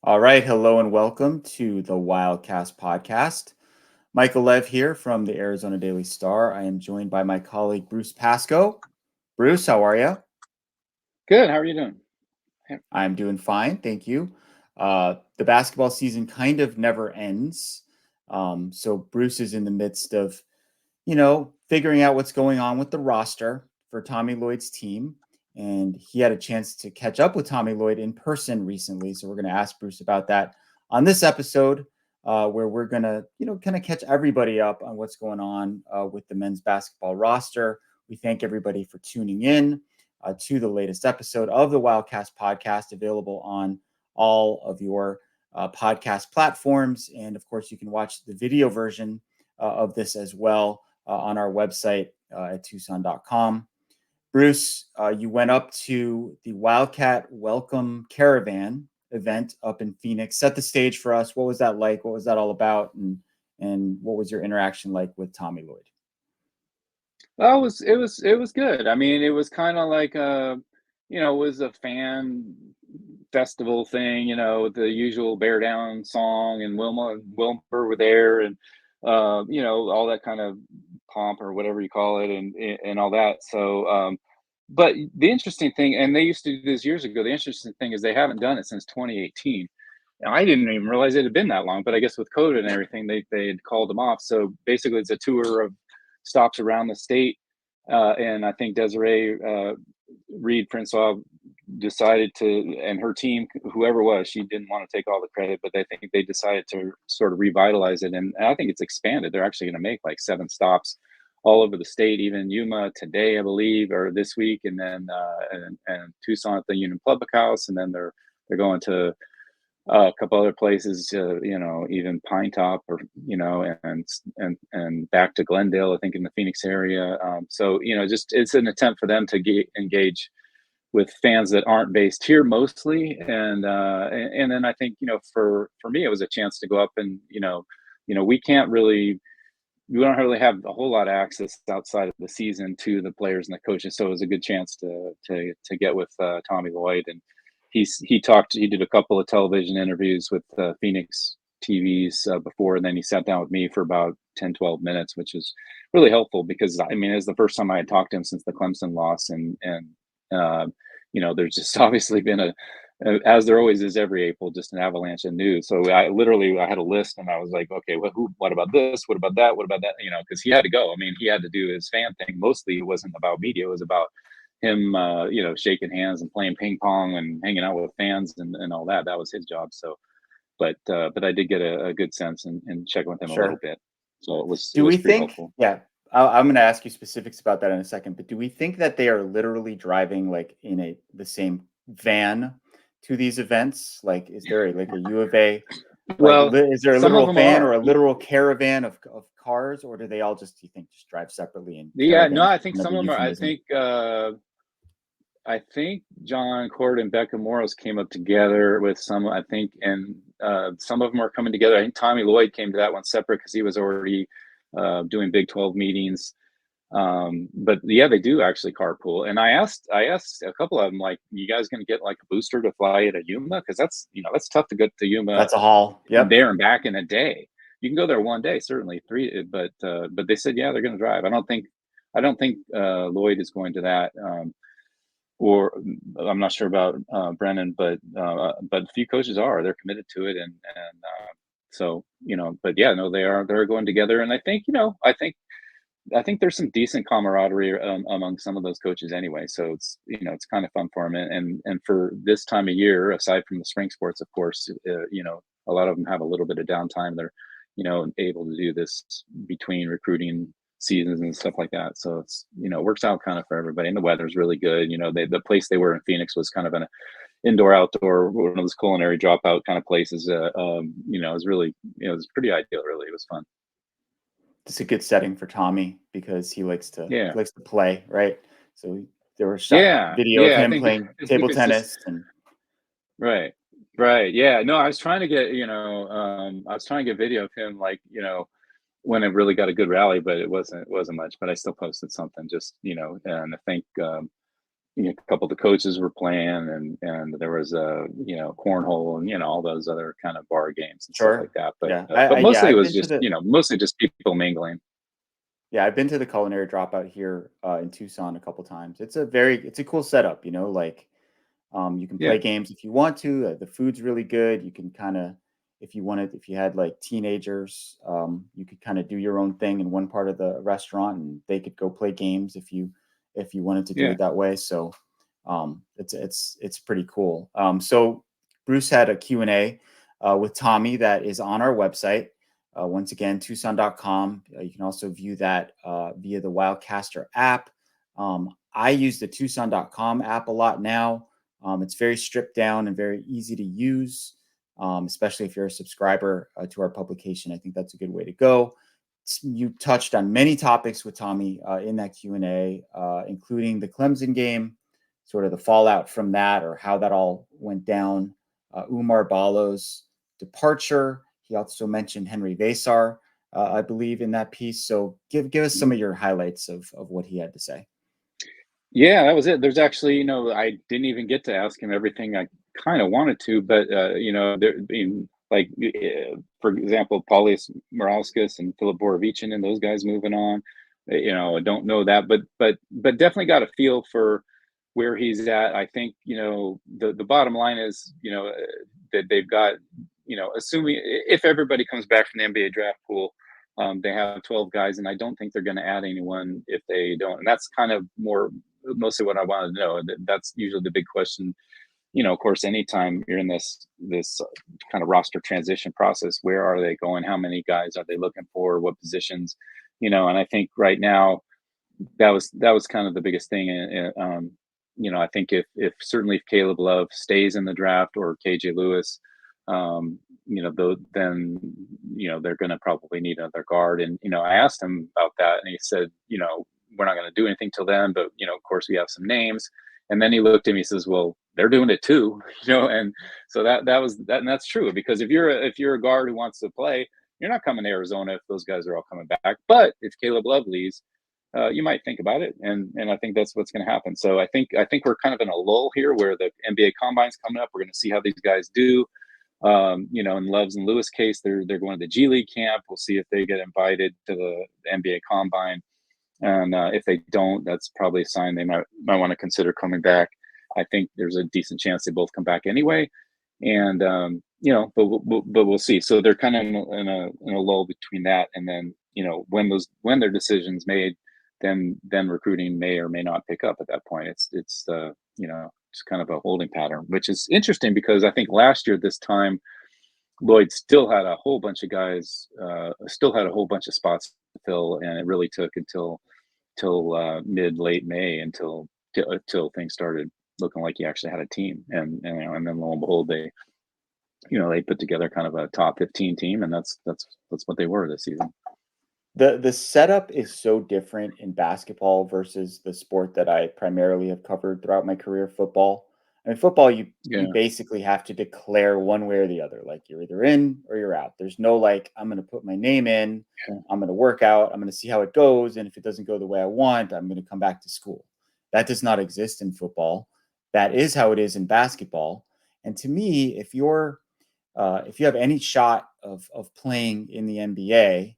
All right. Hello and welcome to the Wildcast podcast. Michael Lev here from the Arizona Daily Star. I am joined by my colleague Bruce Pascoe. Bruce, how are you? Good. How are you doing? I'm doing fine. Thank you. The basketball season kind of never ends. So Bruce is in the midst of, figuring out what's going on with the roster for Tommy Lloyd's team. And he had a chance to catch up with Tommy Lloyd in person recently. So we're going to ask Bruce about that on this episode, where we're going to, kind of catch everybody up on what's going on with the men's basketball roster. We thank everybody for tuning in to the latest episode of the Wildcast podcast, available on all of your podcast platforms. And of course, you can watch the video version of this as well on our website at tucson.com. Bruce, you went up to the Wildcat Welcome Caravan event up in Phoenix. Set the stage for us. What was that like? What was that all about? And what was your interaction like with Tommy Lloyd? Well, it was good. I mean, it was kind of like it was a fan festival thing. The usual Bear Down song, and Wilma and Wilbur were there, and all that kind of pomp or whatever you call it, and all that. So, but the interesting thing, and they used to do this years ago. The interesting thing is they haven't done it since 2018. And I didn't even realize it had been that long, but I guess with COVID and everything, they had called them off. So basically, it's a tour of stops around the state. And I think Desiree Reed Princeau decided to, and her team, whoever it was, she didn't want to take all the credit, but I think they decided to sort of revitalize it. And I think it's expanded. They're actually going to make like 7 stops all over the state, even Yuma today, I believe, or this week, and then and Tucson at the Union Public House, and then they're going to a couple other places, even Pine Top, or and back to Glendale, I think, in the Phoenix area. So just it's an attempt for them to engage with fans that aren't based here mostly, and then I think for me it was a chance to go up and we don't really have a whole lot of access outside of the season to the players and the coaches, so it was a good chance to get with Tommy Lloyd. And he did a couple of television interviews with Phoenix TVs before, and then he sat down with me for about 10-12 minutes, which is really helpful because I mean, it's the first time I had talked to him since the Clemson loss, and there's just obviously been as there always is every April, just an avalanche of news. So I had a list, and I was like, okay, what about this? What about that? What about that? Because he had to go. I mean, he had to do his fan thing. Mostly it wasn't about media. It was about him, shaking hands and playing ping pong and hanging out with fans and all that. That was his job. So, but I did get a good sense and check with him a little Sure. bit. So it was Do we pretty think, helpful. yeah, I'm going to ask you specifics about that in a second, but do we think that they are literally driving like in the same van to these events? Like, is there like a U of A, like, Well, is there a some of literal them van or are. a literal caravan of cars, or do they all just, do you think, just drive separately and Yeah, no, caravans I think kind of some a of them are. euphemism? I think John Cord and Becca Morris came up together with some, I think, and some of them are coming together. I think Tommy Lloyd came to that one separate because he was already doing Big 12 meetings. But yeah, they do actually carpool. And I asked a couple of them, like, you guys going to get like a booster to fly to Yuma? Because that's tough to get to Yuma That's a haul. Yep. there and back in a day. You can go there one day, certainly 3, but they said, yeah, they're going to drive. I don't think Lloyd is going to that. Or I'm not sure about Brennan, but a few coaches are. They're committed to it, and so But yeah, no, they're going together, and I think I think there's some decent camaraderie among some of those coaches anyway. So it's kind of fun for them, and for this time of year, aside from the spring sports, of course, a lot of them have a little bit of downtime. They're able to do this between recruiting seasons and stuff like that. So it's works out kind of for everybody, and the weather's really good. The place they were in Phoenix was kind of an indoor outdoor, one of those culinary dropout kind of places. It was really it was pretty ideal. Really, it was fun. It's a good setting for Tommy because he likes to Yeah, play, right? So there was shot yeah, video of yeah. I him think playing I think table it's just tennis and right, right. Yeah, no, I was trying to get I was trying to get video of him, like when it really got a good rally, but it wasn't much. But I still posted something, just and I think a couple of the coaches were playing, and there was a cornhole, and all those other kind of bar games and stuff like Sure. that. Yeah. But Yeah, mostly it I've was been to just the mostly just people mingling. yeah, I've been to the Culinary Dropout here in Tucson a couple times. It's a cool setup, like you can Yeah, play games if you want to. The food's really good. You can kind of, if you had like teenagers, you could kind of do your own thing in one part of the restaurant, and they could go play games if you wanted to do yeah. it that way. So it's pretty cool. So Bruce had a Q&A with Tommy that is on our website. Once again, Tucson.com. You can also view that via the Wildcaster app. I use the Tucson.com app a lot now. It's very stripped down and very easy to use, especially if you're a subscriber to our publication. I think that's a good way to go. You touched on many topics with Tommy in that Q&A, including the Clemson game, sort of the fallout from that or how that all went down, Umar Balo's departure. He also mentioned Henry Vasar, I believe, in that piece. So give us some of your highlights of what he had to say. Yeah, that was it. There's actually, I didn't even get to ask him everything I kind of wanted to, but there being like, for example, Paulius Morauskas and Philip Borovichin and those guys moving on. I don't know that, but definitely got a feel for where he's at. I think the bottom line is that they've got assuming if everybody comes back from the NBA draft pool. They have 12 guys, and I don't think they're going to add anyone if they don't. And that's kind of mostly what I wanted to know. That's usually the big question. Of course, anytime you're in this kind of roster transition process, where are they going? How many guys are they looking for? What positions? And I think right now that was kind of the biggest thing. And I think if certainly if Caleb Love stays in the draft or KJ Lewis, then they're going to probably need another guard. And I asked him about that, and he said, we're not going to do anything till then, but of course we have some names. And then he looked at me and says, well, they're doing it too, and so that was that, and that's true, because if you're a guard who wants to play, you're not coming to Arizona if those guys are all coming back. But if Caleb Love leaves, you might think about it, and I think that's what's going to happen. So I think we're kind of in a lull here, where the NBA Combine's coming up. We're going to see how these guys do. In Love's and Lewis case, they're going to the G League camp. We'll see if they get invited to the NBA Combine, and if they don't, that's probably a sign they might want to consider coming back. I think there's a decent chance they both come back anyway, and but we'll see. So they're kind of in a lull between that, and then when their decisions made, then recruiting may or may not pick up at that point. It's kind of a holding pattern, which is interesting, because I think last year this time Lloyd still had a whole bunch of guys, still had a whole bunch of spots to fill, and it really took until mid late May until things started looking like he actually had a team, and then lo and behold, they put together kind of a top 15 team, and that's what they were this season. The setup is so different in basketball versus the sport that I primarily have covered throughout my career, football. I mean, football, you Yeah, basically have to declare one way or the other. Like you're either in or you're out. There's no like, I'm going to put my name in, yeah, I'm going to work out, I'm going to see how it goes, and if it doesn't go the way I want, I'm going to come back to school. That does not exist in football. That is how it is in basketball. And to me, if you have any shot of playing in the NBA,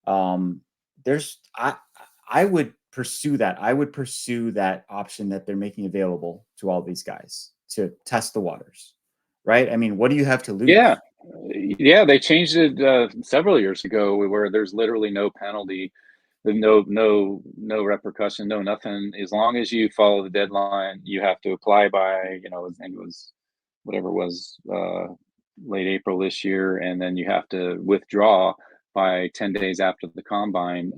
um, there's I would pursue that. I would pursue that option that they're making available to all these guys to test the waters, right? I mean, what do you have to yeah. lose? Yeah, they changed it several years ago, where there's literally no penalty, no repercussion, no nothing. As long as you follow the deadline, you have to apply by, I think it was whatever it was, late April this year, and then you have to withdraw by 10 days after the combine.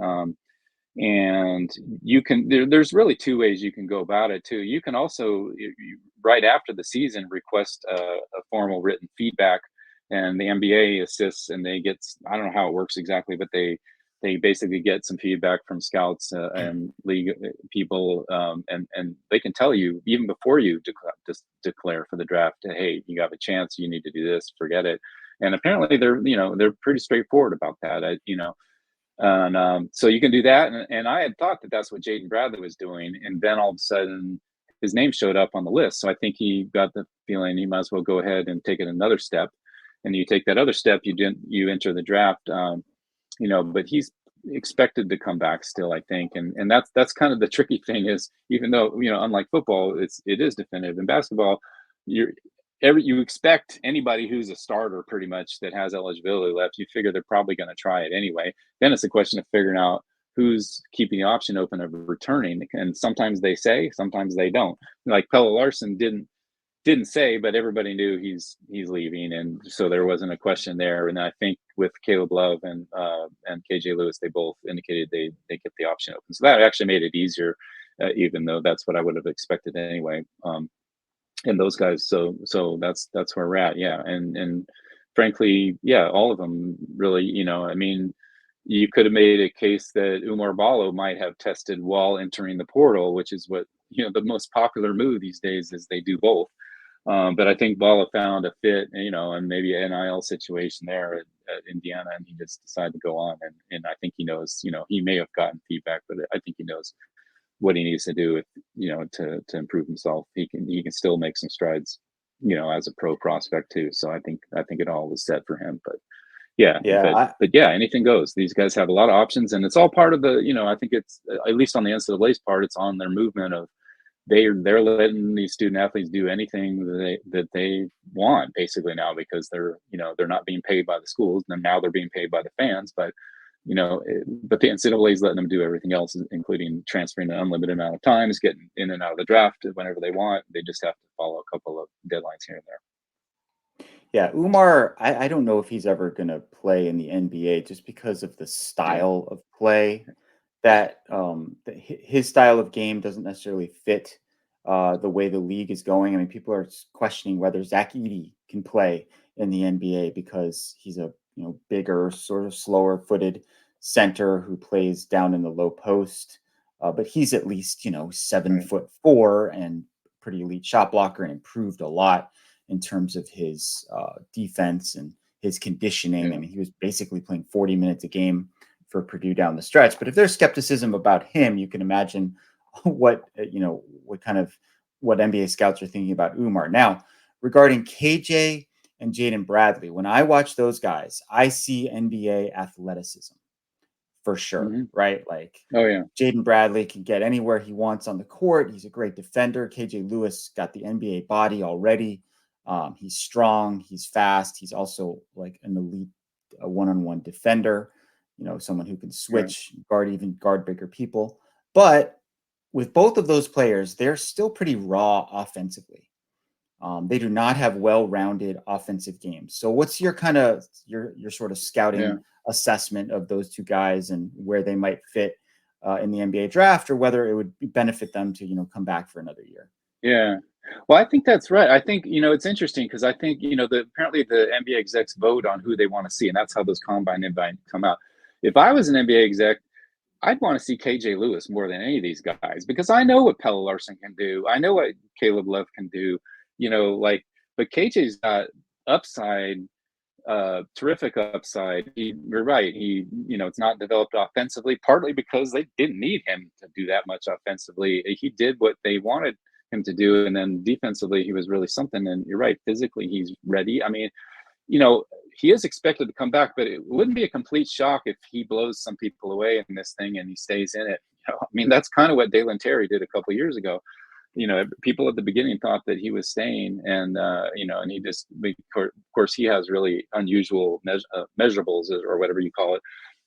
And there's really two ways you can go about it too. You can also, right after the season, request a formal written feedback, and the NBA assists, and they get, I don't know how it works exactly, but they basically get some feedback from scouts and league people, and they can tell you even before you declare for the draft, hey, you have a chance, you need to do this, forget it. And apparently they're pretty straightforward about that. And so you can do that. And I had thought that that's what Jaden Bradley was doing. And then all of a sudden, his name showed up on the list. So I think he got the feeling he might as well go ahead and take it another step. And you take that other step, you enter the draft. But he's expected to come back still, I think, and that's kind of the tricky thing is, even though unlike football, it is definitive. In basketball, you're you expect anybody who's a starter pretty much that has eligibility left. You figure they're probably going to try it anyway. Then it's a question of figuring out who's keeping the option open of returning, and sometimes they say, sometimes they don't. Like Pelle Larson didn't say, but everybody knew he's leaving, and so there wasn't a question there. And I think with Caleb Love and KJ Lewis, they both indicated they kept the option open, so that actually made it easier, even though that's what I would have expected anyway. And those guys, so that's where we're at, yeah. And frankly, yeah, all of them really, I mean, you could have made a case that Umar Ballo might have tested while entering the portal, which is what the most popular move these days is they do both. But I think Bala found a fit, and maybe an NIL situation there at Indiana, and he just decided to go on. And I think he knows, he may have gotten feedback, but I think he knows what he needs to do if, to improve himself. He can still make some strides, as a pro prospect too. So I think it all was set for him. But yeah, but yeah, anything goes. These guys have a lot of options, and it's all part of the, I think it's, at least on the NCAA's part, it's on their movement of, they're letting these student athletes do anything that they want basically now, because they're not being paid by the schools, and now they're being paid by the fans. But but the NCAA is letting them do everything else, including transferring an unlimited amount of times, getting in and out of the draft whenever they want. They just have to follow a couple of deadlines here and there. Yeah, Umar, I don't know if he's ever going to play in the NBA just because of the Yeah, style of play. His style of game doesn't necessarily fit the way the league is going. I mean, people are questioning whether Zach Edey can play in the NBA because he's a bigger, sort of slower-footed center who plays down in the low post. But he's at least 7'4" and pretty elite shot blocker, and improved a lot in terms of his defense and his conditioning. I yeah, mean, he was basically playing 40 minutes a game for Purdue down the stretch. But if there's skepticism about him, you can imagine what what NBA scouts are thinking about Umar. Now, regarding KJ and Jaden Bradley, when I watch those guys, I see NBA athleticism for sure, mm-hmm. right? Like, Oh yeah, Jaden Bradley can get anywhere he wants on the court. He's a great defender. KJ Lewis got the NBA body already. He's strong. He's fast. He's also like an elite one-on-one defender. Someone who can yeah, switch, guard bigger people. But with both of those players, they're still pretty raw offensively. They do not have well-rounded offensive games. So, what's your your sort of yeah. scouting assessment of those two guys and where they might fit in the NBA draft, or whether it would benefit them to come back for another year? Yeah. Well, I think that's right. I think, it's interesting because I think, apparently the NBA execs vote on who they want to see, and that's how those combine invite come out. If I was an NBA exec, I'd want to see KJ Lewis more than any of these guys, because I know what Pelle Larson can do. I know what Caleb Love can do, but KJ's got upside, terrific upside. You're right. It's not developed offensively, partly because they didn't need him to do that much offensively. He did what they wanted him to do, and then defensively, he was really something. And you're right, physically, he's ready. I mean, he is expected to come back, but it wouldn't be a complete shock if he blows some people away in this thing and he stays in it. I mean, that's kind of what Dalen Terry did a couple of years ago. People at the beginning thought that he was staying, and and he just, of course, he has really unusual measurables, or whatever you call it,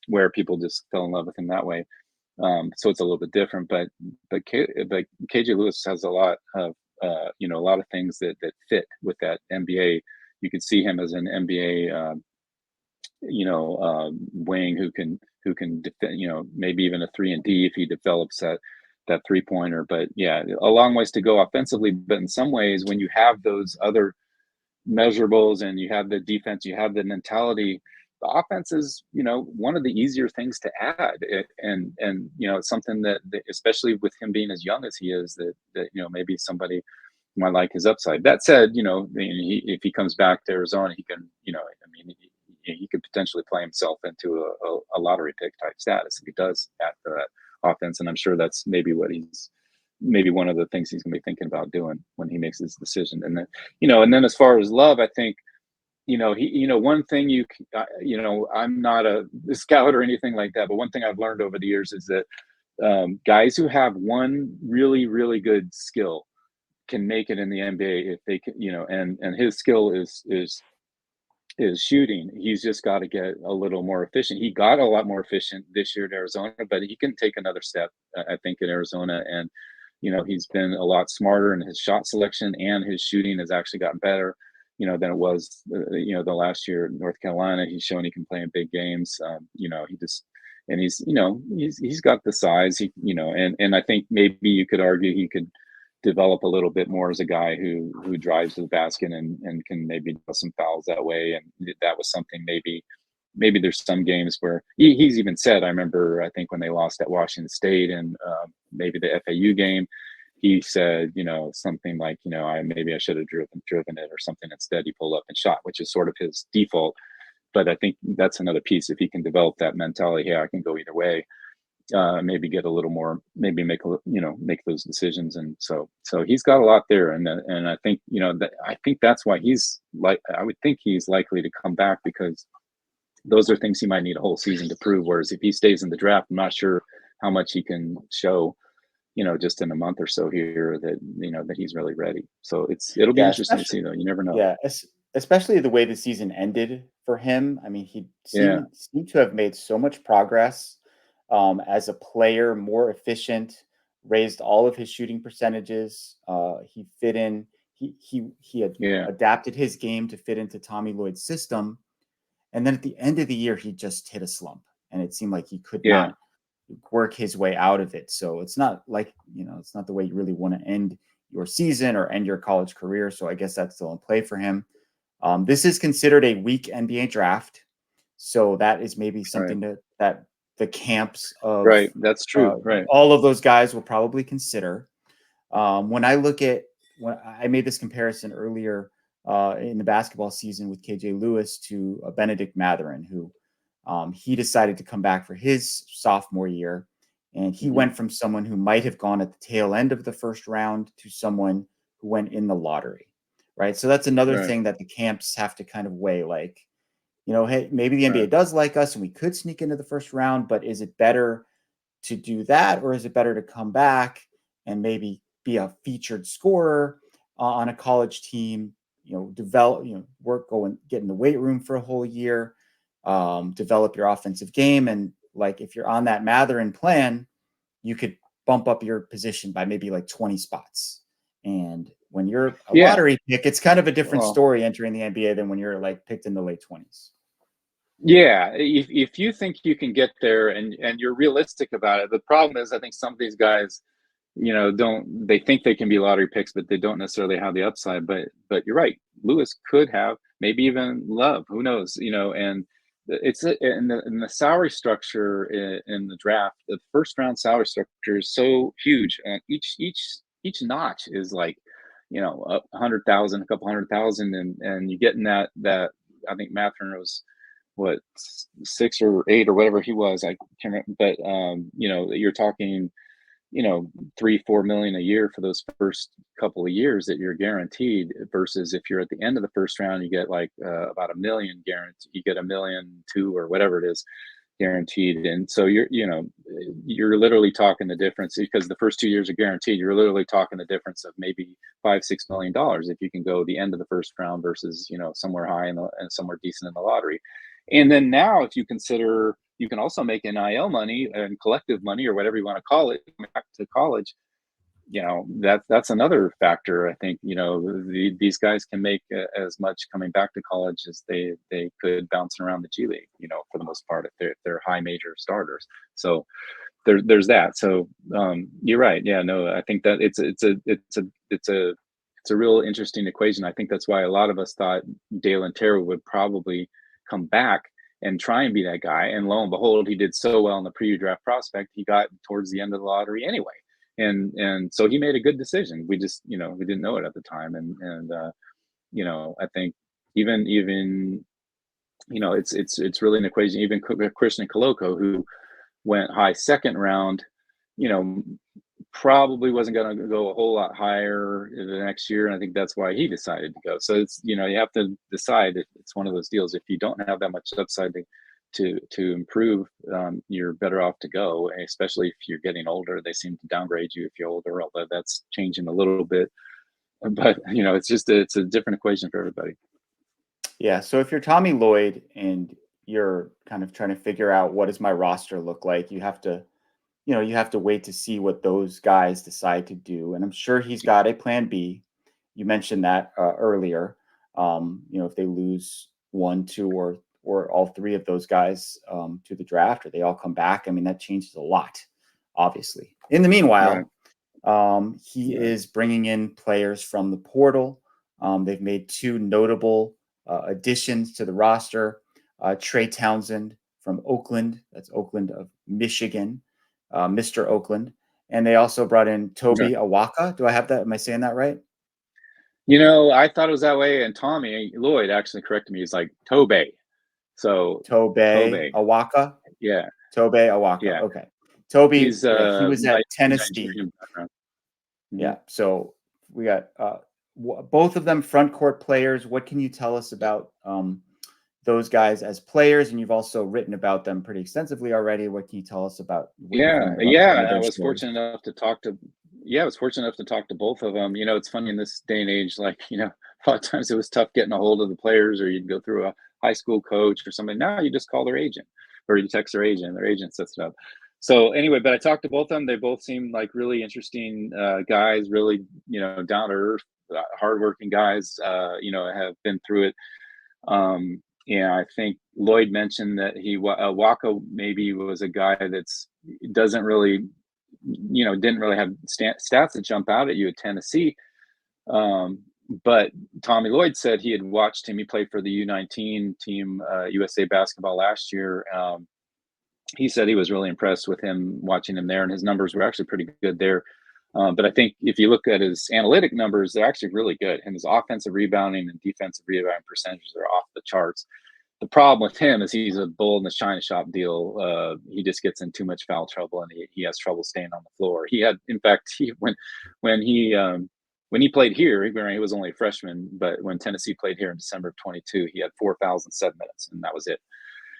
where people just fell in love with him that way. So it's a little bit different, but KJ Lewis has a lot of a lot of things that fit with that NBA. You could see him as an NBA wing who can defend, maybe even a 3-and-D if he develops that 3-pointer. But yeah, a long ways to go offensively. But in some ways, when you have those other measurables and you have the defense, you have the mentality, the offense is one of the easier things to add. And it's something that especially with him being as young as he is, that maybe somebody might like his upside. That said, if he comes back to Arizona, he can, he could potentially play himself into a lottery pick type status if he does add to that offense. And I'm sure that's maybe what he's maybe one of the things he's going to be thinking about doing when he makes his decision. And then, and then as far as Love, I think, one thing I'm not a scout or anything like that, but one thing I've learned over the years is that guys who have one really, really good skill can make it in the NBA if they can, and his skill is shooting. He's just got to get a little more efficient. He got a lot more efficient this year at Arizona, but he can take another step, I think, in Arizona. And, he's been a lot smarter in his shot selection, and his shooting has actually gotten better, than it was, the last year in North Carolina. He's shown he can play in big games. He just, and he's got the size, and I think maybe you could argue he could develop a little bit more as a guy who drives to the basket and can maybe do some fouls that way. And that was something maybe there's some games where he's even said, I remember, I think when they lost at Washington State and maybe the FAU game, he said, something like, I should have driven it or something. Instead, he pulled up and shot, which is sort of his default. But I think that's another piece. If he can develop that mentality, I can go either way. Maybe get a little more, maybe make those decisions. And so he's got a lot there. And I think, I think that's why I would think he's likely to come back, because those are things he might need a whole season to prove. Whereas if he stays in the draft, I'm not sure how much he can show, just in a month or so here that, that he's really ready. So it'll be interesting to see, though. You never know. Yeah. Especially the way the season ended for him. I mean, he seemed to have made so much progress as a player, more efficient, raised all of his shooting percentages. He fit in. He had adapted his game to fit into Tommy Lloyd's system. And then at the end of the year, he just hit a slump, and it seemed like he could not work his way out of it. So it's not like, it's not the way you really want to end your season or end your college career. So I guess that's still in play for him. This is considered a weak NBA draft. So that is maybe something that the camps of that's true. All of those guys will probably consider. When I made this comparison earlier in the basketball season with KJ Lewis to Benedict Mathurin, who he decided to come back for his sophomore year. And he went from someone who might have gone at the tail end of the first round to someone who went in the lottery. Right. So that's another thing that the camps have to kind of weigh, like, hey, maybe the NBA does like us and we could sneak into the first round, but is it better to do that, or is it better to come back and maybe be a featured scorer on a college team, develop, get in the weight room for a whole year, develop your offensive game. And like, if you're on that Mathurin plan, you could bump up your position by maybe like 20 spots. And when you're a lottery pick, it's kind of a different story entering the NBA than when you're like picked in the late 20s. Yeah, if you think you can get there and you're realistic about it, the problem is I think some of these guys, they think they can be lottery picks, but they don't necessarily have the upside. But you're right, Lewis could have, maybe even Love, who knows, and it's in the salary structure in the draft. The first round salary structure is so huge, and each notch is like, 100,000, a couple 100,000, and you get in that I think Mathurin was what 6 or 8 or whatever he was, I can't remember, but you're talking 3-4 million a year for those first couple of years that you're guaranteed, versus if you're at the end of the first round, you get like about $1 million guaranteed, you get $1.2 million or whatever it is guaranteed. And so you're literally talking the difference, because the first 2 years are guaranteed. You're literally talking the difference of maybe $5-6 million if you can go the end of the first round versus somewhere high and somewhere decent in the lottery. And then now, if you consider, you can also make NIL money and collective money, or whatever you want to call it, back to college. That's another factor. I think these guys can make as much coming back to college as they could bouncing around the G League. For the most part, if they're high major starters. So there's that. So you're right. Yeah, no, I think that it's a real interesting equation. I think that's why a lot of us thought Dalen Terry would probably come back and try and be that guy. And lo and behold, he did so well in the pre-draft prospect, he got towards the end of the lottery anyway. And so he made a good decision. We just, we didn't know it at the time. And I think even, it's really an equation. Even Christian Koloko, who went high second round, probably wasn't going to go a whole lot higher the next year, and I think that's why he decided to go. So it's, you know, you have to decide. If it's one of those deals. If you don't have that much upside to improve, you're better off to go. Especially if you're getting older, they seem to downgrade you if you're older. Although that's changing a little bit, but you know, it's a different equation for everybody. Yeah. So if you're Tommy Lloyd and you're kind of trying to figure out what does my roster look like, you have to, you have to wait to see what those guys decide to do. And I'm sure he's got a plan B. You mentioned that earlier. If they lose one, two, or all three of those guys to the draft, or they all come back, I mean, that changes a lot, obviously. In the Right. meanwhile, he Right. is bringing in players from the portal. They've made two notable additions to the roster. Trey Townsend from Oakland, that's Oakland of Michigan, Mr. Oakland. And they also brought in Okay. Toby Awaka. Do I have that? Am I saying that right? You know, I thought it was that way, and Tommy Lloyd actually corrected me. He's like Tobey. So Tobe Tobey. Awaka. Yeah. Tobe Awaka. Yeah. Okay. Toby, He's yeah, he was at Tennessee. Nigerian background. Hmm. Yeah. So we got both of them front court players. What can you tell us about those guys as players? And you've also written about them pretty extensively already. What can you tell us about what you're Yeah, feeling about some of yeah. I their was stories? fortunate enough to talk to. Yeah, I was fortunate enough to talk to both of them. You know, it's funny in this day and age. Like, you know, a lot of times it was tough getting a hold of the players, or you'd go through a high school coach or something. Now you just call their agent, or you text their agent. Their agent sets it up. So anyway, but I talked to both of them. They both seem like really interesting guys. Really, you know, down to earth, hardworking guys. Have been through it. Yeah, I think Lloyd mentioned that Waka maybe was a guy that's doesn't really, didn't really have stats that jump out at you at Tennessee. Um, but Tommy Lloyd said he had watched him. He played for the U19 team, USA basketball last year. He said he was really impressed with him watching him there, and his numbers were actually pretty good there. But I think if you look at his analytic numbers, they're actually really good. And his offensive rebounding and defensive rebounding percentages are off the charts. The problem with him is he's a bull in the china shop deal. He just gets in too much foul trouble, and he has trouble staying on the floor. He had, in fact, when he played here, he was only a freshman, but when Tennessee played here in December of 22, he had 4 fouls in 7 minutes, and that was it.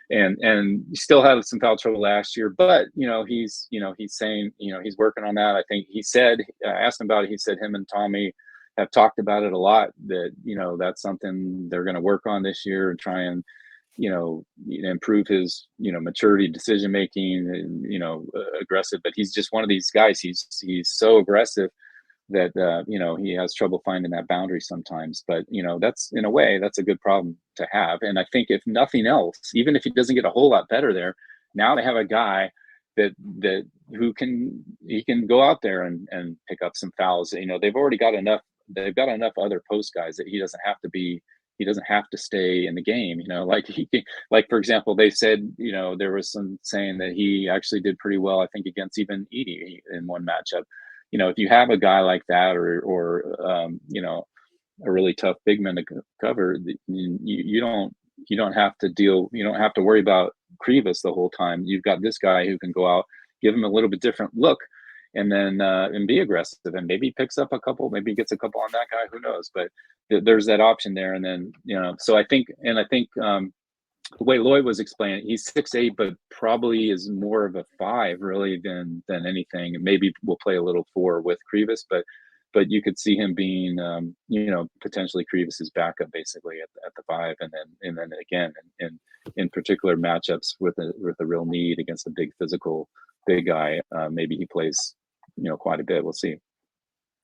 And he still had some foul trouble last year, but he's saying he's working on that. I think he said, I asked him about it. He said him and Tommy have talked about it a lot. That that's something they're going to work on this year and try and improve his maturity, decision making, and aggressive. But he's just one of these guys. He's so aggressive that he has trouble finding that boundary sometimes. But that's, in a way, that's a good problem to have. And I think if nothing else, even if he doesn't get a whole lot better there, now they have a guy that who can go out there and pick up some fouls. They've already got enough. They've got enough other post guys that he doesn't have to stay in the game. Like for example, they said there was some saying that he actually did pretty well, I think, against even Edie in one matchup. If you have a guy like that, or a really tough big man to cover, you don't have to worry about Krivas the whole time. You've got this guy who can go out, give him a little bit different look, and then and be aggressive, and maybe picks up a couple, maybe gets a couple on that guy, who knows? But there's that option there. And then so I think the way Lloyd was explaining it, he's 6'8", but probably is more of a 5 really than anything. Maybe we'll play a little 4 with Krivas, but you could see him being potentially Krivas's backup basically at the 5, and then again in particular matchups with a real need against a big guy, maybe he plays quite a bit. We'll see.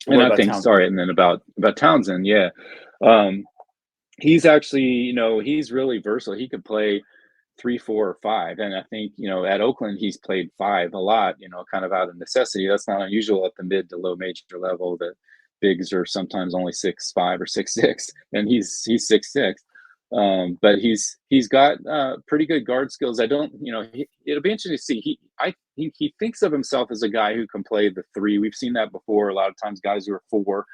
What And I about think, Townsend? sorry, and then about Townsend, yeah. He's actually, he's really versatile. He could play 3, 4, or 5. And I think, at Oakland, he's played 5 a lot, kind of out of necessity. That's not unusual at the mid to low major level. That bigs are sometimes only 6'5" or 6'6", and he's 6'6". But he's got pretty good guard skills. I don't, it'll be interesting to see. I think he thinks of himself as a guy who can play the 3. We've seen that before. A lot of times, guys who are 4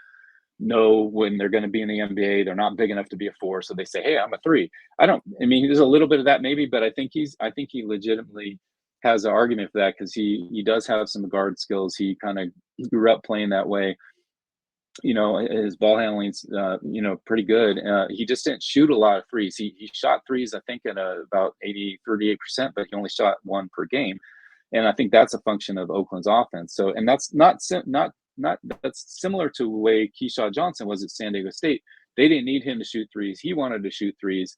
know when they're going to be in the NBA, they're not big enough to be a 4, so they say, "Hey, I'm a 3." I mean, there's a little bit of that maybe, but I think he legitimately has an argument for that, because he does have some guard skills. He kind of He grew up playing that way. His ball handling's, pretty good. He just didn't shoot a lot of threes. He shot threes, I think, at about 38%, but he only shot one per game. And I think that's a function of Oakland's offense. So, and that's not that's similar to the way Keyshawn Johnson was at San Diego State. They didn't need him to shoot threes. He wanted to shoot threes.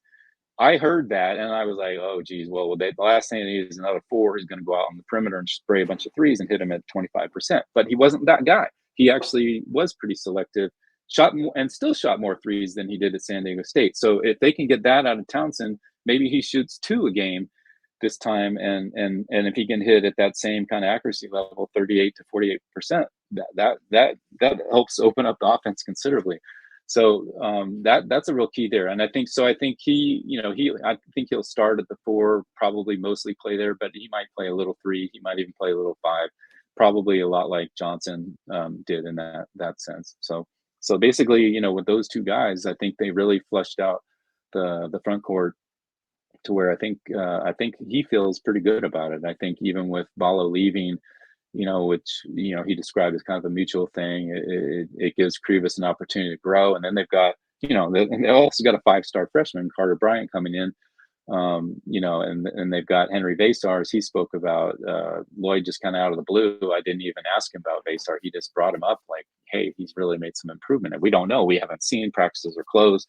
I heard that and I was like, oh, geez, the last thing they need is another four who's going to go out on the perimeter and spray a bunch of threes and hit him at 25%. But he wasn't that guy. He actually was pretty selective, shot more, and still shot more threes than he did at San Diego State. So if they can get that out of Townsend, maybe he shoots two a game this time, and if he can hit at that same kind of accuracy level, 38 to 48%, that helps open up the offense considerably. So that's a real key there, and I think so. I think I think he'll start at the four, probably mostly play there, but he might play a little three. He might even play a little five, probably a lot like Johnson did in that sense. So basically, with those two guys, I think they really flushed out the front court to where I think he feels pretty good about it. I think even with Balo leaving, which he described as kind of a mutual thing, it gives Krivas an opportunity to grow, and then they've got and they also got a 5-star freshman, Carter Bryant, coming in. And they've got Henry Vasar, as he spoke about. Lloyd just kind of out of the blue. I didn't even ask him about Vasar. He just brought him up like, hey, he's really made some improvement. And we don't know. We haven't seen, practices are closed.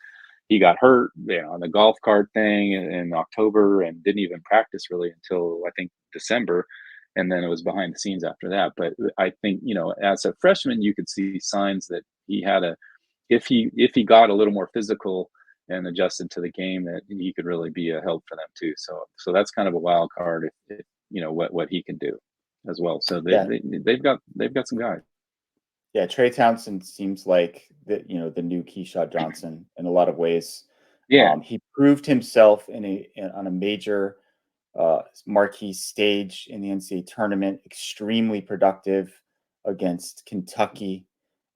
He got hurt, on the golf cart thing in October and didn't even practice really until I think December. And then it was behind the scenes after that. But I think, as a freshman, you could see signs that he had if he got a little more physical and adjusted to the game, that he could really be a help for them too. So that's kind of a wild card if what he can do as well. So they've got some guys. Yeah, Trey Townsend seems like the new Keyshawn Johnson in a lot of ways. Yeah. He proved himself on a major marquee stage in the NCAA tournament. Extremely productive against Kentucky.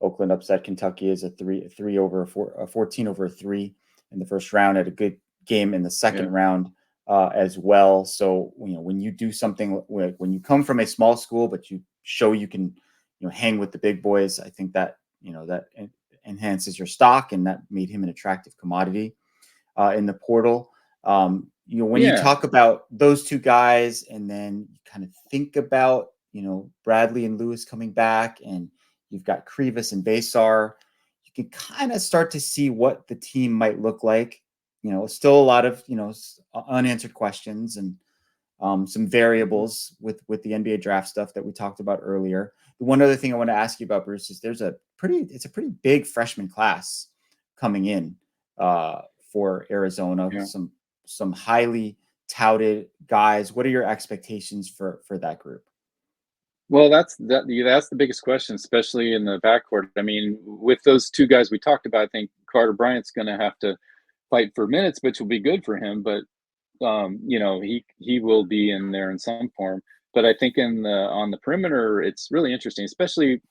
Oakland upset Kentucky as a 14 over 3 in the first round. Had a good game in the second round as well. So when you do something, when you come from a small school but you show you can hang with the big boys, I think that that enhances your stock, and that made him an attractive commodity in the portal. When you talk about those two guys, and then you kind of think about Bradley and Lewis coming back, and you've got Krivas and Vasar, you can kind of start to see what the team might look like. Still a lot of unanswered questions and some variables with the NBA draft stuff that we talked about earlier. The one other thing I want to ask you about, Bruce, is it's a pretty big freshman class coming in for Arizona. Yeah. Some highly touted guys. What are your expectations for that group? Well, that's the biggest question, especially in the backcourt. I mean, with those two guys we talked about, I think Carter Bryant's going to have to fight for minutes, which will be good for him. But he will be in there in some form. But I think on the perimeter, it's really interesting, especially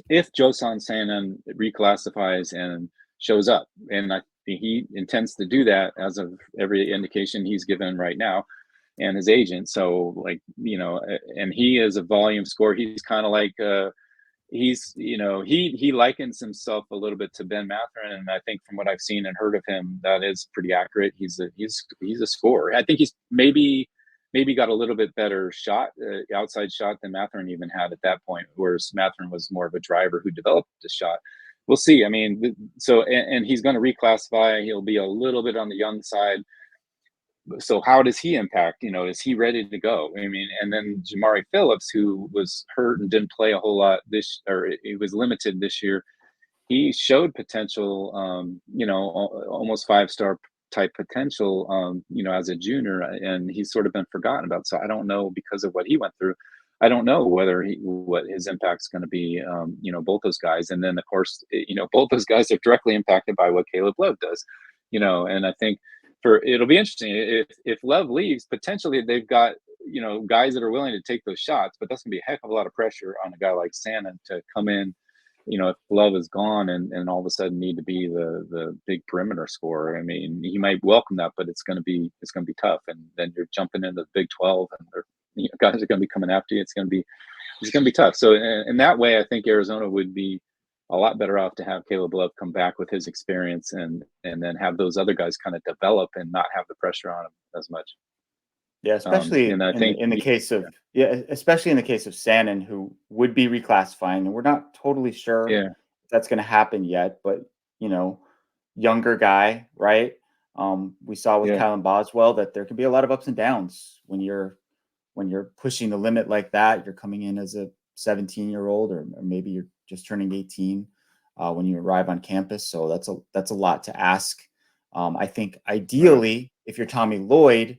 if Josan Sanan reclassifies and shows up, and I think he intends to do that as of every indication he's given right now, and his agent. So and he is a volume scorer. He's kind of like he likens himself a little bit to Ben Mathurin, and I think from what I've seen and heard of him, that is pretty accurate. He's a scorer. I think he's maybe got a little bit better shot, outside shot, than Mathurin even had at that point, whereas Mathurin was more of a driver who developed the shot. We'll see. I mean, so and he's going to reclassify. He'll be a little bit on the young side. So how does he impact? Is he ready to go? I mean, and then Jamari Phillips, who was hurt and didn't play a whole lot he was limited this year. He showed potential, almost 5-star type potential, as a junior, and he's sort of been forgotten about. So I don't know, because of what he went through, I don't know what his impact's going to be. Both those guys, and then of course, both those guys are directly impacted by what Caleb Love does. And I think it'll be interesting if Love leaves. Potentially, they've got guys that are willing to take those shots, but that's going to be a heck of a lot of pressure on a guy like Sanan to come in. If Love is gone and all of a sudden need to be the big perimeter scorer. I mean, he might welcome that, but it's going to be tough. And then you're jumping into the Big 12, and guys are going to be coming after you. It's going to be it's going to be tough. So in that way, I think Arizona would be a lot better off to have Caleb Love come back with his experience and then have those other guys kind of develop and not have the pressure on them as much. Yeah, especially And I think, in the case of especially in the case of Sannon, who would be reclassifying, and we're not totally sure yeah, if that's going to happen yet. But you know, younger guy, right? We saw with yeah, Kylan Boswell that there can be a lot of ups and downs when you're pushing the limit like that. You're coming in as a 17-year-old, or maybe you're just turning 18 when you arrive on campus. So that's a lot to ask. I think right, ideally, if you're Tommy Lloyd,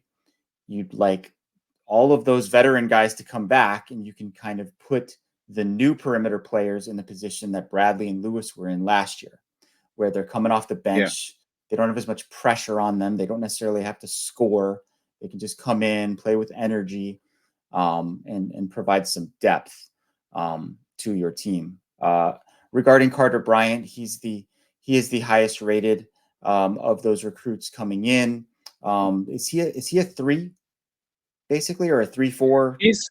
you'd like all of those veteran guys to come back, and you can kind of put the new perimeter players in the position that Bradley and Lewis were in last year, where they're coming off the yeah, bench. They don't have as much pressure on them. They don't necessarily have to score. They can just come in, play with energy, and provide some depth to your team. Regarding Carter Bryant, he is the highest rated of those recruits coming in. Is he a three basically, or a 3-4? he's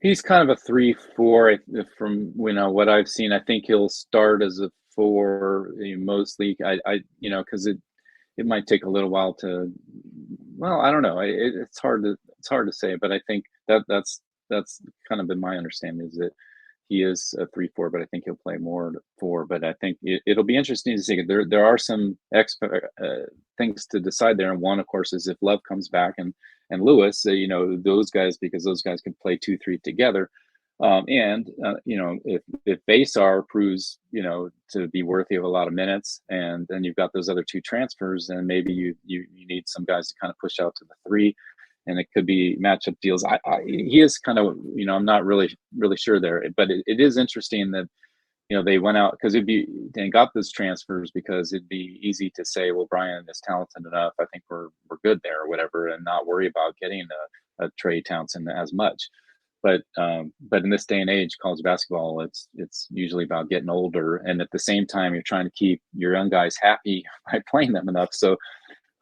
he's kind of a 3-4 from what I've seen. I think he'll start as a 4 mostly. Because it might take a little while to. Well, I don't know. It's hard to say, but I think that's kind of been my understanding is that he is a 3-4, but I think he'll play more 4. But I think it'll be interesting to see. There are some things to decide there, and one, of course, is if Love comes back and Lewis, those guys, because those guys can play 2-3 together. If Basar proves to be worthy of a lot of minutes, and then you've got those other 2 transfers, and maybe you need some guys to kind of push out to the 3, and it could be matchup deals. He is kind of, I'm not really sure there, but it is interesting that they went out because they got those transfers because it'd be easy to say, well, Brian is talented enough. I think we're good there or whatever, and not worry about getting a Trey Townsend as much. But in this day and age, college basketball, it's usually about getting older, and at the same time, you're trying to keep your young guys happy by playing them enough. So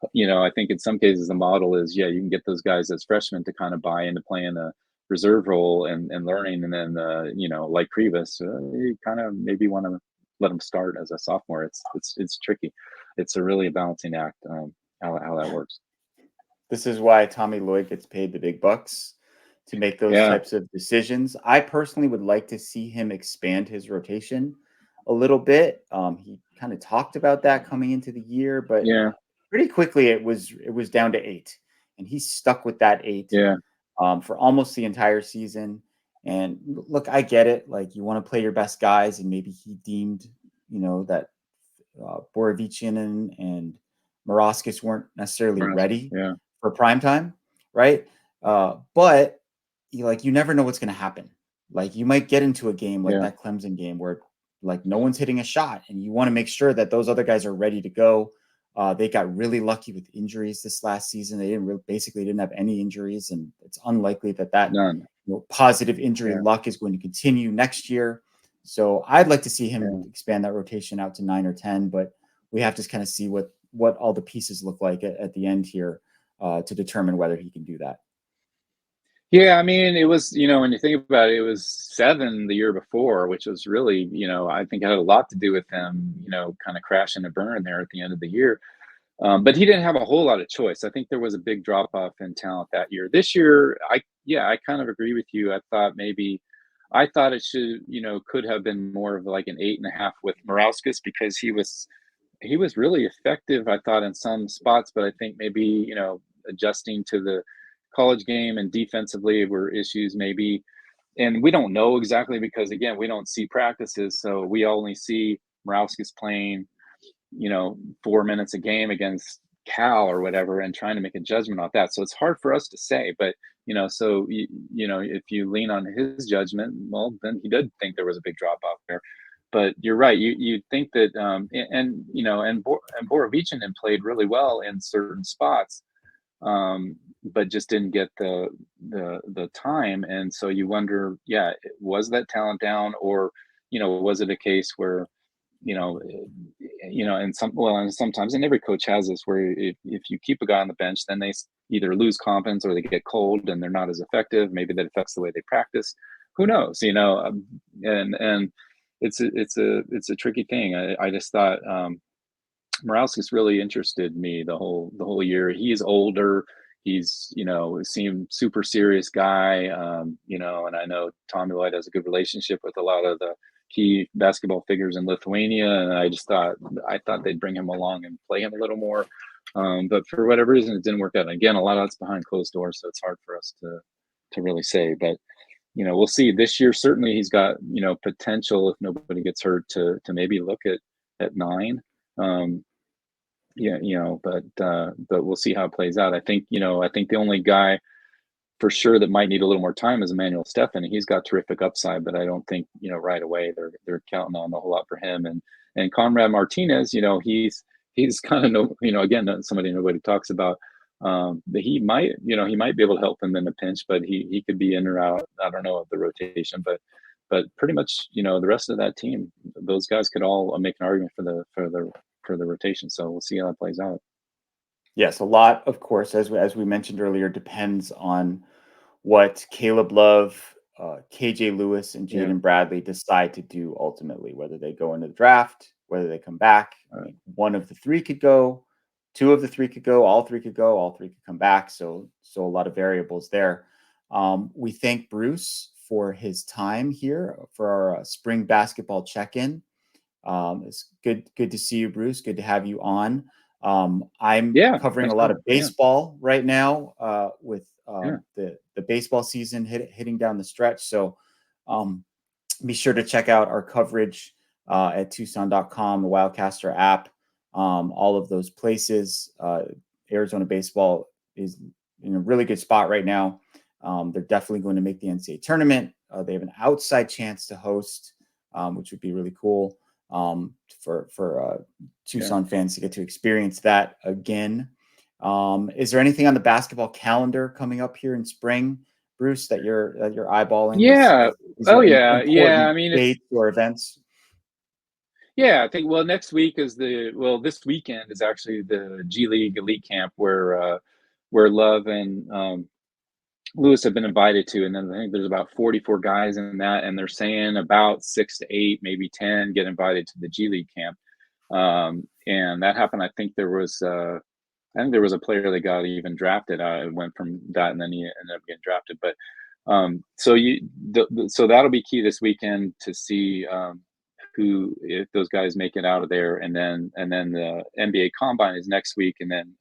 I think in some cases the model is, yeah, you can get those guys as freshmen to kind of buy into playing a reserve role and learning, and then like Krivas, you kind of maybe want to let them start as a sophomore. It's tricky. It's a really balancing act, how that works. This is why Tommy Lloyd gets paid the big bucks to make those Yeah, types of decisions. I personally would like to see him expand his rotation a little bit. He kind of talked about that coming into the year, but yeah, pretty quickly it was down to 8, and he stuck with that 8 yeah, for almost the entire season. And look, I get it. Like, you want to play your best guys, and maybe he deemed, that Borovic and Moraskis weren't necessarily ready yeah, for prime time, right? But you never know what's going to happen. Like, you might get into a game like yeah, that Clemson game where like no one's hitting a shot, and you want to make sure that those other guys are ready to go. They got really lucky with injuries this last season. They basically didn't have any injuries, and it's unlikely that none. positive injury Yeah, luck is going to continue next year. So I'd like to see him yeah. expand that rotation out to 9 or 10, but we have to kind of see what all the pieces look like at the end here to determine whether he can do that. Yeah, I mean, it was, when you think about it, it was 7 the year before, which was really, I think it had a lot to do with them, kind of crashing and burn there at the end of the year. But he didn't have a whole lot of choice. I think there was a big drop off in talent that year. This year, I kind of agree with you. I thought it should, could have been more of like an 8.5 with Morauskas, because he was really effective, I thought, in some spots, but I think maybe, adjusting to the college game and defensively were issues maybe. And we don't know exactly because, again, we don't see practices. So we only see Morauskas playing, 4 minutes a game against Cal or whatever, and trying to make a judgment off that. So it's hard for us to say, but if you lean on his judgment, well, then he did think there was a big drop off there. But you're right. You think that, and Borovichinen played really well in certain spots, but just didn't get the time. And so you wonder, yeah, was that talent down, or was it a case where you know, and sometimes, and every coach has this, where if you keep a guy on the bench, then they either lose confidence or they get cold and they're not as effective. Maybe that affects the way they practice. who knows, and it's a tricky thing. I just thought Morales really interested me the whole year. He's older. He's, seemed super serious guy. And I know Tommy Lloyd has a good relationship with a lot of the key basketball figures in Lithuania. And I thought they'd bring him along and play him a little more. But for whatever reason, it didn't work out. And again, a lot of that's behind closed doors, so it's hard for us to really say. But we'll see. This year, certainly, he's got potential if nobody gets hurt to maybe look at 9. Yeah, but we'll see how it plays out. I think the only guy for sure that might need a little more time is Emmanuel Stefan. He's got terrific upside, but I don't think right away they're counting on a whole lot for him. And Conrad Martinez, he's kind of again somebody nobody talks about. But he might be able to help him in a pinch, but he could be in or out. I don't know of the rotation, but pretty much the rest of that team, those guys could all make an argument for the rotation. So we'll see how that plays out. Yes, a lot, of course, as we mentioned earlier, depends on what Caleb Love, KJ Lewis, and Yeah. Jaden Bradley decide to do ultimately, whether they go into the draft, whether they come back. I mean, one of the three could go, two of the three could go, all three could go, all three could come back. So a lot of variables there. We thank Bruce for his time here for our spring basketball check-in. It's good to see you, Bruce. Good to have you on. I'm Yeah. covering Thanks, a lot man. of baseball right now with Yeah. the baseball season hitting down the stretch. So be sure to check out our coverage at Tucson.com, the Wildcaster app, all of those places. Arizona baseball is in a really good spot right now. They're definitely going to make the NCAA tournament. They have an outside chance to host, which would be really cool for Tucson fans to get to experience that again. Is there anything on the basketball calendar coming up here in spring, Bruce, that you're eyeballing? Yeah. Is Oh there yeah. Yeah. important I mean, dates or events? yeah, I think, well, next week this weekend is actually the G League Elite Camp where Love and Lewis have been invited to, and then I think there's about 44 guys in that, and they're saying about 6 to 8, maybe 10 get invited to the G League Camp. And that happened. I think there was a player that got even drafted. Went from that, and then he ended up getting drafted. But so that'll be key this weekend to see who, if those guys make it out of there, and then the NBA Combine is next week, and then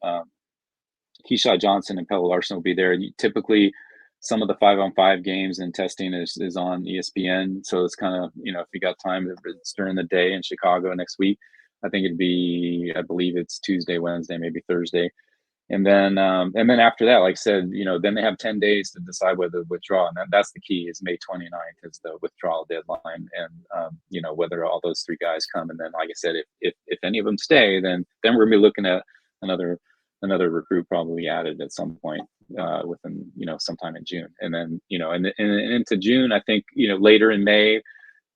Keyshawn Johnson and Pelle Larson will be there. Typically, some of the 5-on-5 games and testing is on ESPN, so it's kind of if you got time, it's during the day in Chicago next week. I think I believe it's Tuesday, Wednesday, maybe Thursday. And then after that, like I said, then they have 10 days to decide whether to withdraw. And that's the key, is May 29th is the withdrawal deadline. And, whether all those three guys come. And then, like I said, if any of them stay, then we're going to be looking at another recruit probably added at some point within, sometime in June. And then, and into June, I think, later in May,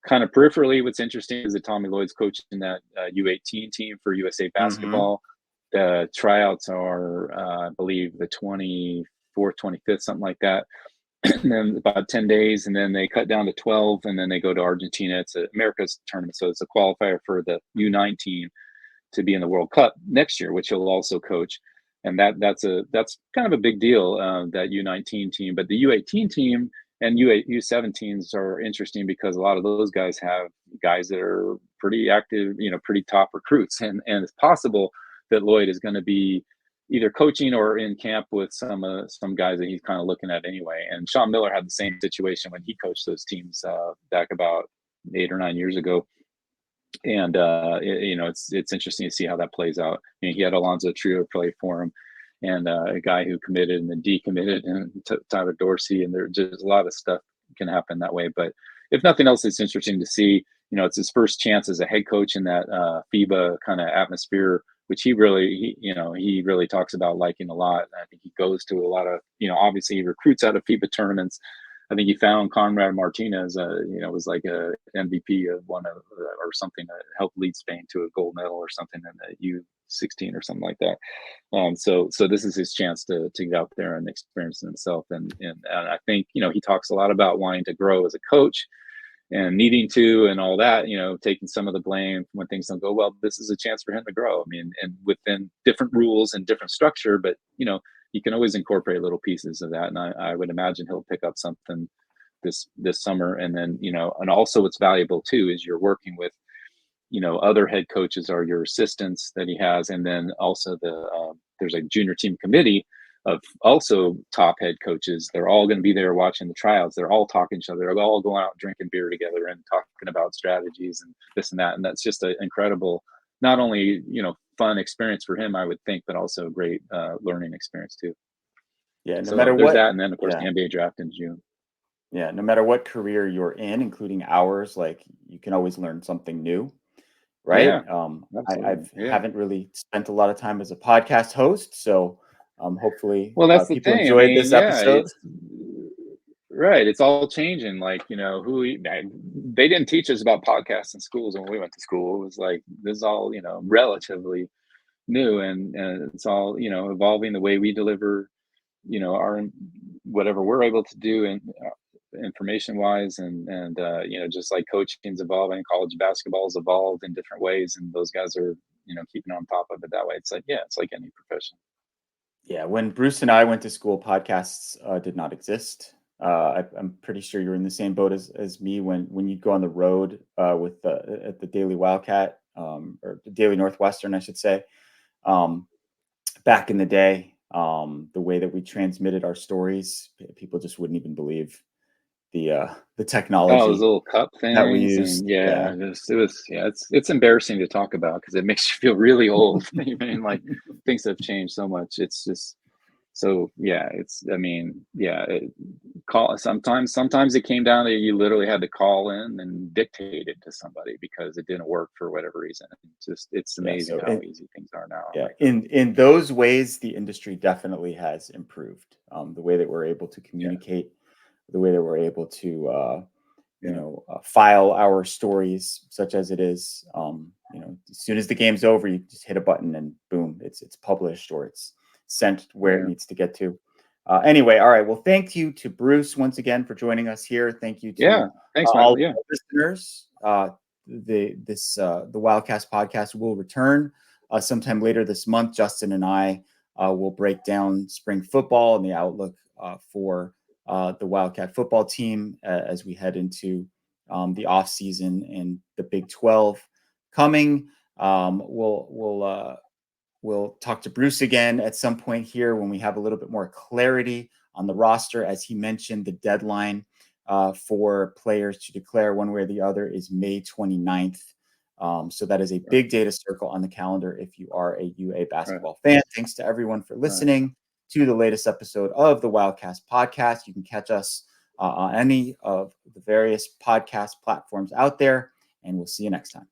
kind of peripherally, what's interesting is that Tommy Lloyd's coaching that U18 team for USA Mm-hmm. basketball. The tryouts are, I believe, the 24th, 25th, something like that. And then about 10 days, and then they cut down to 12, and then they go to Argentina. It's America's tournament, so it's a qualifier for the U19 to be in the World Cup next year, which he'll also coach. And that's kind of a big deal, that U19 team. But the U18 team and U17s are interesting because a lot of those guys have guys that are pretty active, pretty top recruits, and it's possible that Lloyd is going to be either coaching or in camp with some guys that he's kind of looking at anyway. And Sean Miller had the same situation when he coached those teams back about 8 or 9 years ago. And it's interesting to see how that plays out. He had Alonzo Trio play for him, and a guy who committed and then decommitted, and Tyler Dorsey, and there's just a lot of stuff can happen that way. But if nothing else, it's interesting to see. It's his first chance as a head coach in that FIBA kind of atmosphere, which he really talks about liking a lot. I think he goes to a lot of, obviously he recruits out of FIBA tournaments. I think he found Conrad Martinez, was like a MVP of one of, or something, that helped lead Spain to a gold medal or something in the 16 or something like that. So this is his chance to get out there and experience it himself. And I think, he talks a lot about wanting to grow as a coach and needing to and all that, taking some of the blame when things don't go well. This is a chance for him to grow. I mean, and within different rules and different structure, but you can always incorporate little pieces of that. And I would imagine he'll pick up something this summer. And then, and also what's valuable too is you're working with, other head coaches are your assistants that he has. And then also there's a junior team committee of also top head coaches. They're all going to be there watching the tryouts. They're all talking to each other. They're all going out drinking beer together and talking about strategies and this and that. And that's just an incredible, not only, fun experience for him, I would think, but also a great learning experience too. Yeah. No So matter there's what. that. And then of course Yeah. the NBA draft in June. Yeah. No matter what career you're in, including ours, like you can always learn something new. Right. Yeah, I absolutely. Yeah. haven't really spent a lot of time as a podcast host. So hopefully Well, that's the people thing. I enjoyed mean, this yeah, episode. it's right. It's all changing. Like, they didn't teach us about podcasts in schools when we went to school. It was like, this is all, relatively new, and it's all, evolving the way we deliver, our, whatever we're able to do and information wise. And just like coaching's evolving, college basketball's evolved in different ways. And those guys are, keeping on top of it that way. It's like, yeah, it's like any profession. Yeah. When Bruce and I went to school, podcasts did not exist. I'm pretty sure you're in the same boat as me when you go on the road with at the Daily Wildcat or the Daily Northwestern, I should say. Back in the day, the way that we transmitted our stories, people just wouldn't even believe the Oh, those technology little cup that we things, used. and Yeah. yeah, yeah, it's embarrassing to talk about because it makes you feel really old. I mean, like things have changed so much. It's just so yeah. I mean, yeah. Sometimes it came down to you literally had to call in and dictate it to somebody because it didn't work for whatever reason. It's Yeah. amazing So how easy things are now. Oh yeah, my God. in those ways, the industry definitely has improved. The way that we're able to Yeah, communicate, the way that we're able to, yeah, file our stories, such as it is. As soon as the game's over, you just hit a button and boom, it's published or it's sent where it yeah, needs to get to. Anyway, all right. Well, thank you to Bruce once again for joining us here. Thank you yeah. to Thanks, all Michael. Yeah, the listeners. The Wildcast podcast will return sometime later this month. Justin and I will break down spring football and the outlook for the Wildcat football team as we head into the off season and the Big 12 coming. We'll talk to Bruce again at some point here when we have a little bit more clarity on the roster. As he mentioned, the deadline for players to declare one way or the other is May 29th. So that is a big day to circle on the calendar if you are a UA right, basketball fan. Thanks to everyone for right. listening to the latest episode of the Wildcast podcast. You can catch us on any of the various podcast platforms out there, and we'll see you next time.